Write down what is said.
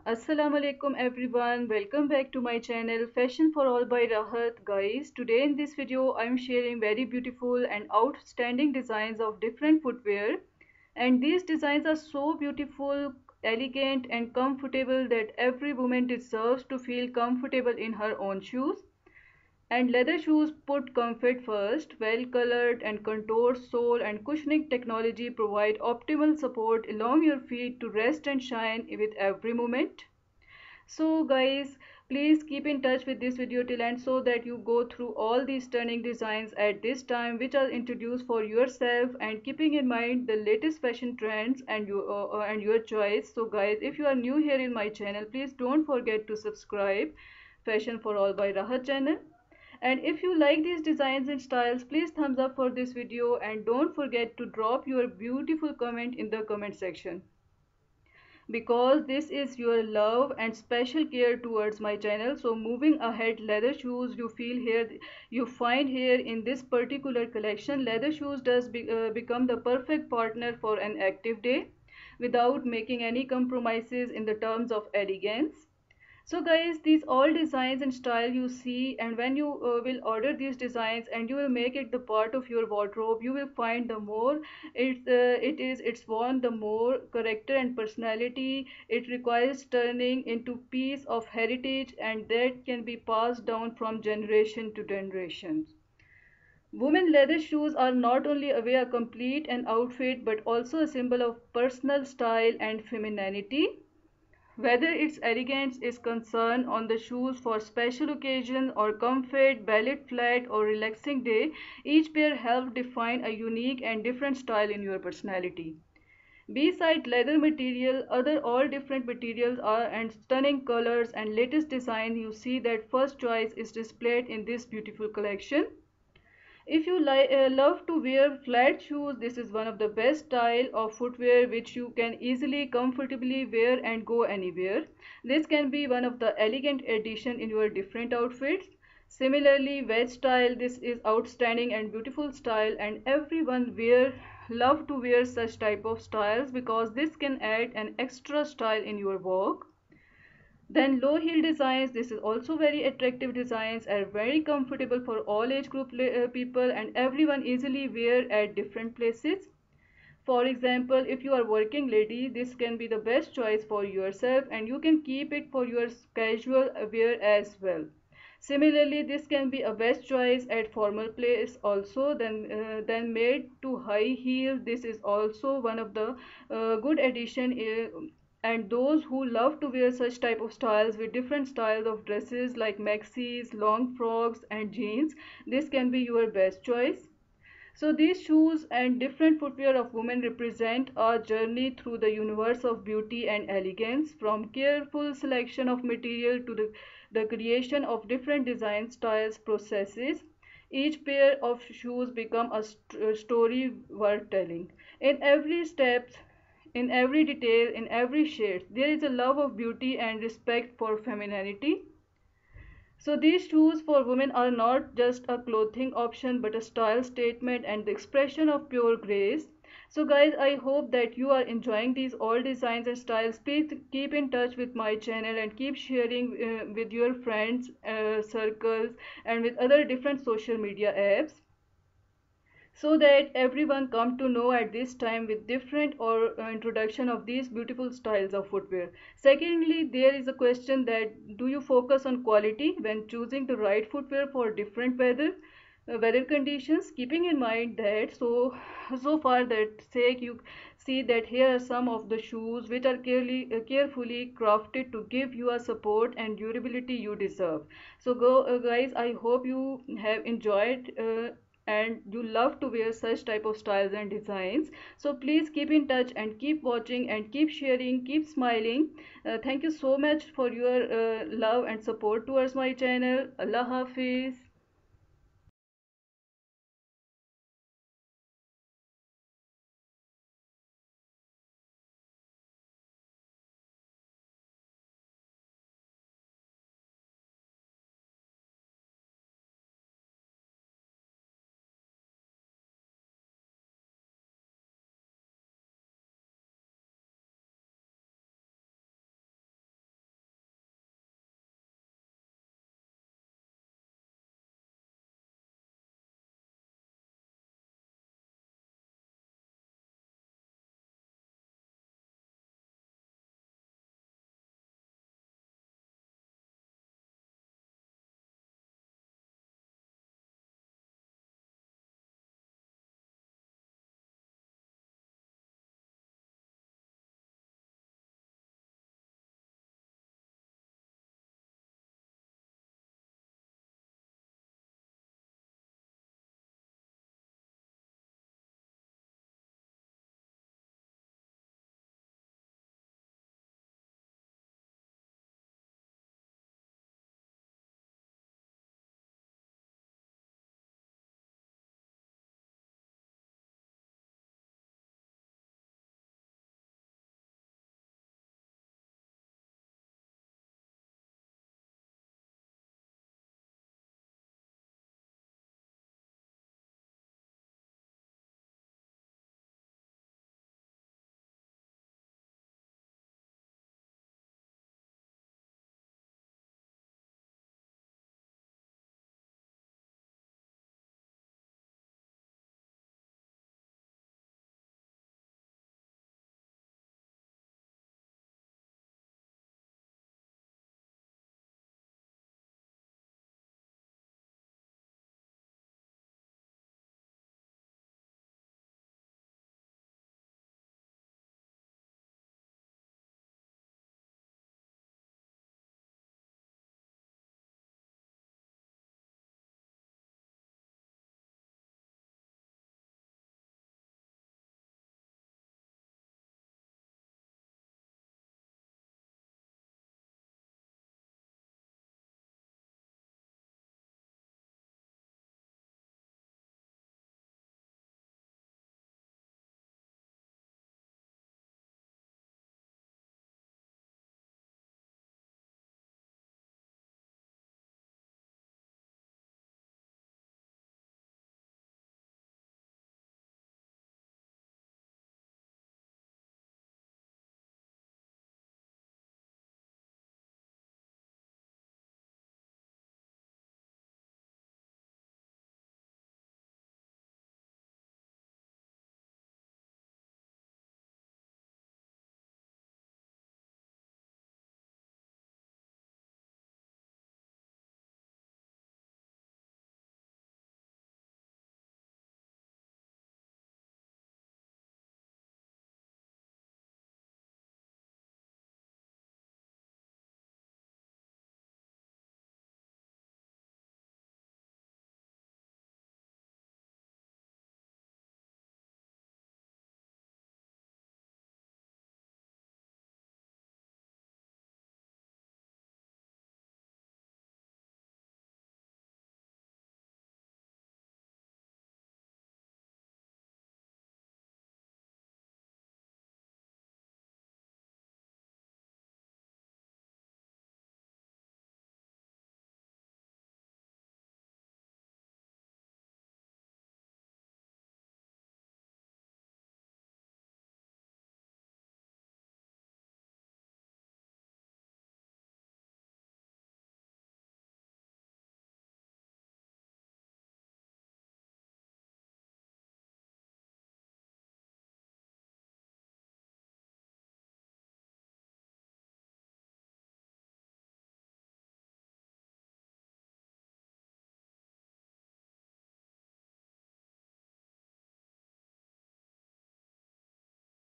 Assalamu alaikum everyone, welcome back to my channel Fashion for All by Rahat. Guys, today in this video I'm sharing very beautiful and outstanding designs of different footwear, and these designs are so beautiful, elegant and comfortable that every woman deserves to feel comfortable in her own shoes. And leather shoes put comfort first. Well colored and contoured sole and cushioning technology provide optimal support, allowing your feet to rest and shine with every movement. So guys, please keep in touch with this video till end so that you go through all these stunning designs at this time which are introduced for yourself, and keeping in mind the latest fashion trends and your choice. So guys, if you are new here in my channel, please don't forget to subscribe Fashion for All by Rahat channel. And if you like these designs and styles, please thumbs up for this video and don't forget to drop your beautiful comment in the comment section, because this is your love and special care towards my channel. So moving ahead, leather shoes you find here in this particular collection. Leather shoes become the perfect partner for an active day without making any compromises in the terms of elegance. So guys, these all designs and style you see, and when you will order these designs and you will make it the part of your wardrobe, you will find the more it's worn, the more character and personality it requires, turning into piece of heritage and that can be passed down from generation to generation. Women leather shoes are not only a way to complete an outfit but also a symbol of personal style and femininity. Whether its elegance is concerned on the shoes for special occasion or comfort, ballet flat or relaxing day, each pair helps define a unique and different style in your personality. Beside leather material, other all different materials are and stunning colors and latest design, you see that first choice is displayed in this beautiful collection. If you love to wear flat shoes, this is one of the best style of footwear which you can easily comfortably wear and go anywhere. This can be one of the elegant addition in your different outfits. Similarly, wedge style, this is outstanding and beautiful style, and everyone love to wear such type of styles because this can add an extra style in your walk. Then low heel designs, this is also very attractive designs, are very comfortable for all age group people and everyone easily wear at different places. For example, if you are working lady, this can be the best choice for yourself and you can keep it for your casual wear as well. Similarly, this can be a best choice at formal place also. Then made to high heel, this is also one of the good addition, and those who love to wear such type of styles with different styles of dresses like maxis, long frocks and jeans, this can be your best choice. So these shoes and different footwear of women represent a journey through the universe of beauty and elegance, from careful selection of material to the creation of different design styles processes. Each pair of shoes become a story worth telling. In every step, in every detail, in every shade, there is a love of beauty and respect for femininity. So these shoes for women are not just a clothing option but a style statement and the expression of pure grace. So guys, I hope that you are enjoying these all designs and styles. Please keep in touch with my channel and keep sharing with your friends, circles and with other different social media apps, so that everyone come to know at this time with different or introduction of these beautiful styles of footwear. Secondly, there is a question that do you focus on quality when choosing the right footwear for different weather conditions, keeping in mind that so far that sake you see that here are some of the shoes which are carefully crafted to give you a support and durability you deserve. So guys, I hope you have enjoyed and you love to wear such type of styles and designs. So please keep in touch and keep watching and keep sharing, keep smiling. Thank you so much for your love and support towards my channel. Allah Hafiz.